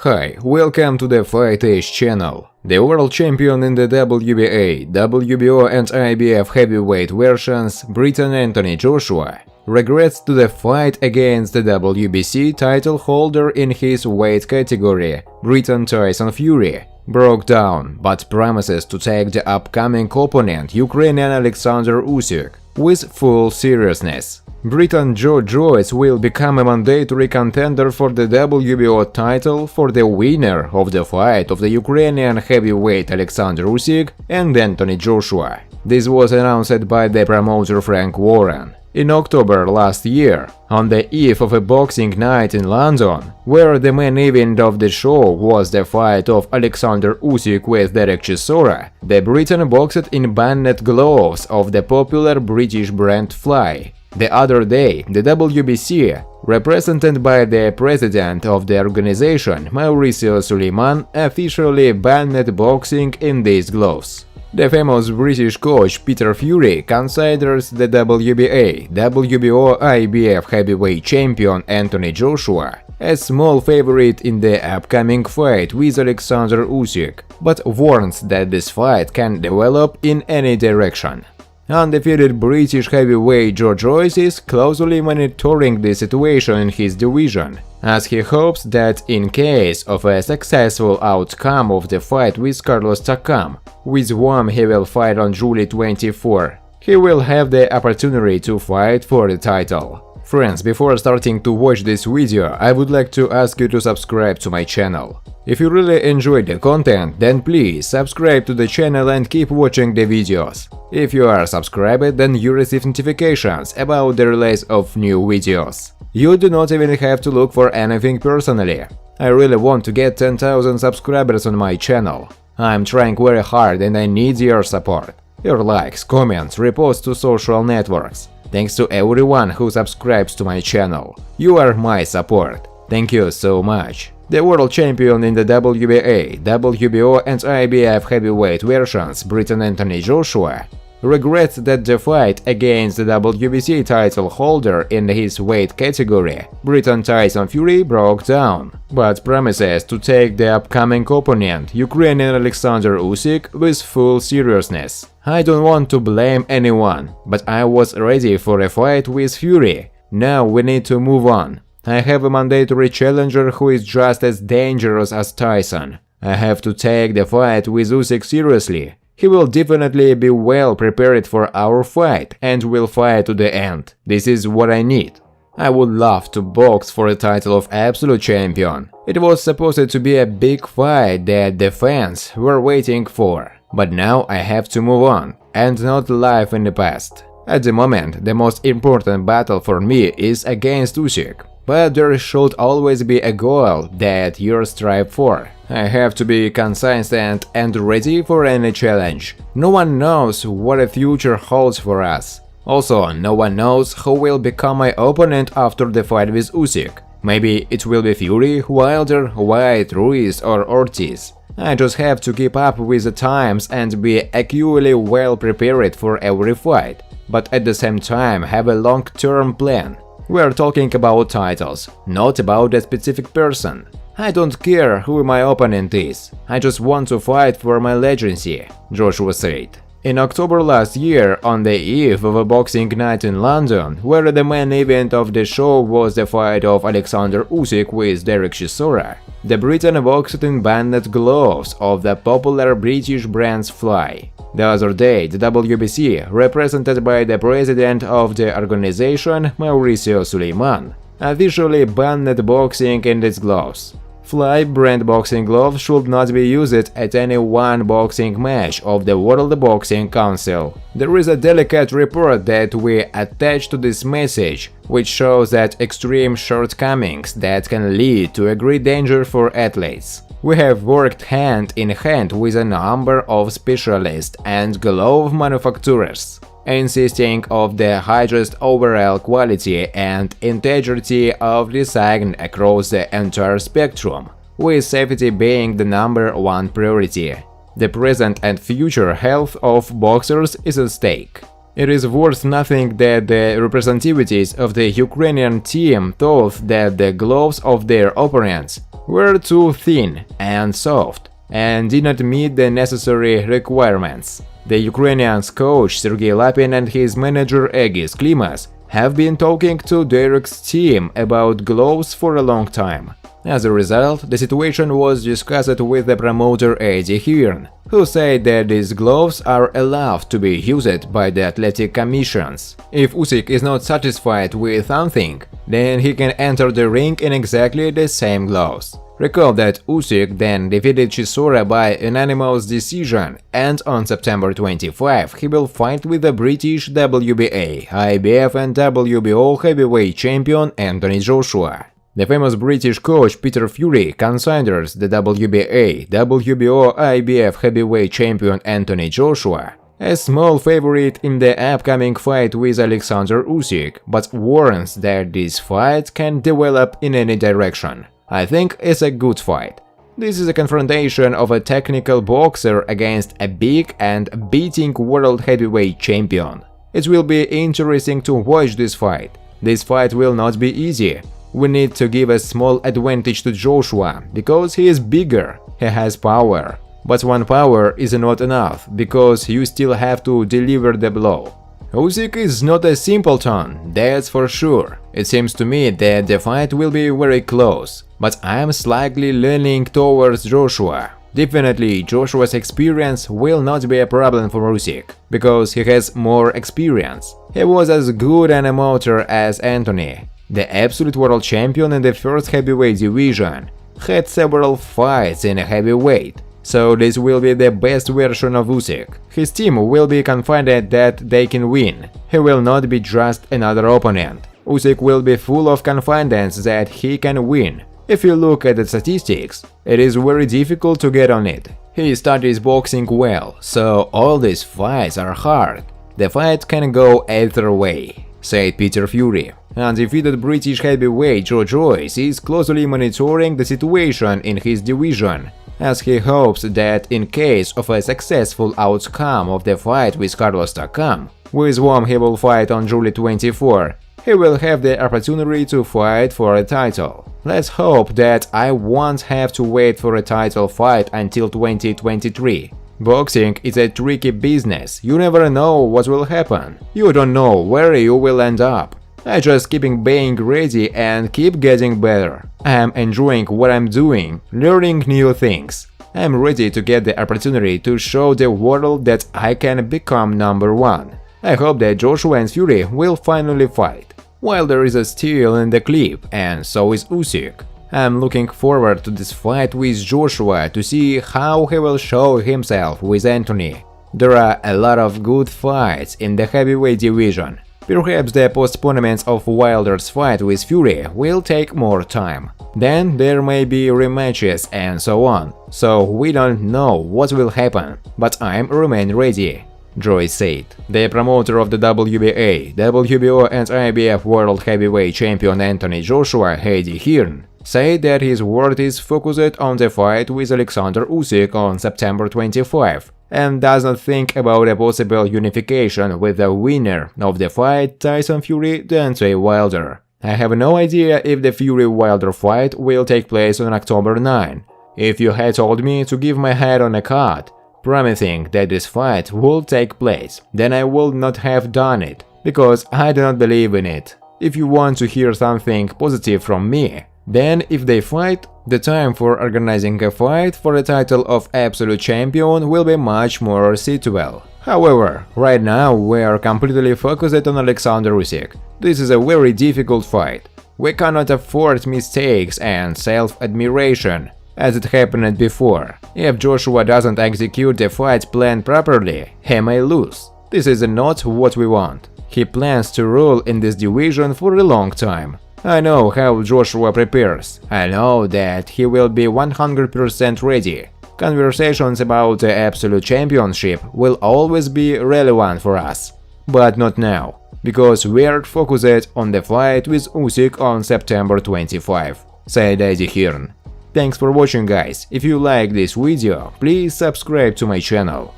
Hi, welcome to the Fight Edge channel. The world champion in the WBA, WBO and IBF heavyweight versions, Briton Anthony Joshua, regrets to fight against the WBC title holder in his weight category, Briton Tyson Fury, broke down, but promises to take the upcoming opponent, Ukrainian Alexander Usyk, with full seriousness. Briton Joe Joyce will become a mandatory contender for the WBO title for the winner of the fight of the Ukrainian heavyweight Alexander Usyk and Anthony Joshua. This was announced by the promoter Frank Warren in October last year, on the eve of a boxing night in London, where the main event of the show was the fight of Alexander Usyk with Derek Chisora. The Briton boxed in banned gloves of the popular British brand Fly. The other day, the WBC, represented by the president of the organization, Mauricio Suleiman, officially banned boxing in these gloves. The famous British coach Peter Fury considers the WBA, WBO, IBF heavyweight champion Anthony Joshua a small favorite in the upcoming fight with Alexander Usyk, but warns that this fight can develop in any direction. Undefeated British heavyweight Joe Joyce is closely monitoring the situation in his division, as he hopes that in case of a successful outcome of the fight with Carlos Takam, with whom he will fight on July 24, he will have the opportunity to fight for the title. Friends, before starting to watch this video, I would like to ask you to subscribe to my channel. If you really enjoyed the content, then please subscribe to the channel and keep watching the videos. If you are subscribed, then you receive notifications about the release of new videos. You do not even have to look for anything personally. I really want to get 10,000 subscribers on my channel. I'm trying very hard and I need your support. Your likes, comments, reposts to social networks. Thanks to everyone who subscribes to my channel. You are my support. Thank you so much. The world champion in the WBA, WBO and IBF heavyweight versions, Briton Anthony Joshua, regrets that the fight against the WBC title holder in his weight category, Briton Tyson Fury, broke down, but promises to take the upcoming opponent, Ukrainian Alexander Usyk, with full seriousness. I don't want to blame anyone, but I was ready for a fight with Fury. Now we need to move on. I have a mandatory challenger who is just as dangerous as Tyson. I have to take the fight with Usyk seriously. He will definitely be well prepared for our fight and will fight to the end. This is what I need. I would love to box for the title of absolute champion. It was supposed to be a big fight that the fans were waiting for. But now I have to move on and not live in the past. At the moment, the most important battle for me is against Usyk. But there should always be a goal that you strive for. I have to be consistent and ready for any challenge. No one knows what the future holds for us. Also, no one knows who will become my opponent after the fight with Usyk. Maybe it will be Fury, Wilder, Whyte, Ruiz or Ortiz. I just have to keep up with the times and be equally well prepared for every fight, but at the same time have a long-term plan. We are talking about titles, not about a specific person. I don't care who my opponent is, I just want to fight for my legacy, Joshua said. In October last year, on the eve of a boxing night in London, where the main event of the show was the fight of Alexander Usyk with Derek Chisora, the Briton boxed in banned gloves of the popular British brand Fly. The other day, the WBC, represented by the president of the organization, Mauricio Suleiman, officially banned boxing in its gloves. Fly brand boxing gloves should not be used at any one boxing match of the World Boxing Council. There is a delicate report that we attach to this message, which shows that extreme shortcomings that can lead to a great danger for athletes. We have worked hand in hand with a number of specialists and glove manufacturers, insisting on the highest overall quality and integrity of design across the entire spectrum, with safety being the #1 priority. The present and future health of boxers is at stake. It is worth nothing that the representatives of the Ukrainian team thought that the gloves of their opponents were too thin and soft and did not meet the necessary requirements. The Ukrainian's coach Sergei Lapin and his manager Egis Klimas have been talking to Derek's team about gloves for a long time. As a result, the situation was discussed with the promoter Eddie Hearn, who said that these gloves are allowed to be used by the athletic commissions. If Usyk is not satisfied with something, then he can enter the ring in exactly the same gloves. Recall that Usyk then defeated Chisora by unanimous decision, and on September 25 he will fight with the British WBA, IBF and WBO heavyweight champion Anthony Joshua. The famous British coach Peter Fury considers the WBA, WBO, IBF heavyweight champion Anthony Joshua a small favorite in the upcoming fight with Alexander Usyk, but warns that this fight can develop in any direction. I think it's a good fight. This is a confrontation of a technical boxer against a big and beating world heavyweight champion. It will be interesting to watch this fight. This fight will not be easy. We need to give a small advantage to Joshua, because he is bigger, he has power. But one power is not enough, because you still have to deliver the blow. Usyk is not a simpleton, that's for sure. It seems to me that the fight will be very close, but I am slightly leaning towards Joshua. Definitely, Joshua's experience will not be a problem for Usyk, because he has more experience. He was as good an amateur as Anthony, the absolute world champion in the first heavyweight division, had several fights in a heavyweight. So this will be the best version of Usyk. His team will be confident that they can win. He will not be just another opponent. Usyk will be full of confidence that he can win. If you look at the statistics, it is very difficult to get on it. He studies boxing well, so all these fights are hard. The fight can go either way, said Peter Fury. Undefeated British heavyweight Joe Joyce is closely monitoring the situation in his division, as he hopes that in case of a successful outcome of the fight with Carlos Takam, with whom he will fight on July 24, he will have the opportunity to fight for a title. Let's hope that I won't have to wait for a title fight until 2023. Boxing is a tricky business, you never know what will happen, you don't know where you will end up. I just keep being ready and keep getting better. I'm enjoying what I'm doing, learning new things. I'm ready to get the opportunity to show the world that I can become number one. I hope that Joshua and Fury will finally fight. Wilder is still in the clip, and so is Usyk. I'm looking forward to this fight with Joshua to see how he will show himself with Anthony. There are a lot of good fights in the heavyweight division. Perhaps the postponement of Wilder's fight with Fury will take more time. Then there may be rematches and so on, so we don't know what will happen, but I remain ready, Joyce said. The promoter of the WBA, WBO and IBF World Heavyweight Champion Anthony Joshua, Eddie Hearn, said that his work is focused on the fight with Alexander Usyk on September 25. And does not think about a possible unification with the winner of the fight Tyson Fury-Deontay Wilder. I have no idea if the Fury-Wilder fight will take place on October 9. If you had told me to give my head on a card, promising that this fight would take place, then I would not have done it, because I do not believe in it. If you want to hear something positive from me, then if they fight, the time for organizing a fight for the title of absolute champion will be much more suitable. However, right now we are completely focused on Alexander Usyk. This is a very difficult fight. We cannot afford mistakes and self-admiration, as it happened before. If Joshua doesn't execute the fight plan properly, he may lose. This is not what we want. He plans to rule in this division for a long time. I know how Joshua prepares. I know that he will be 100% ready. Conversations about the Absolute Championship will always be relevant for us. But not now, because we're focused on the fight with Usyk on September 25, said Eddie Hearn. Thanks for watching, guys. If you like this video, please subscribe to my channel.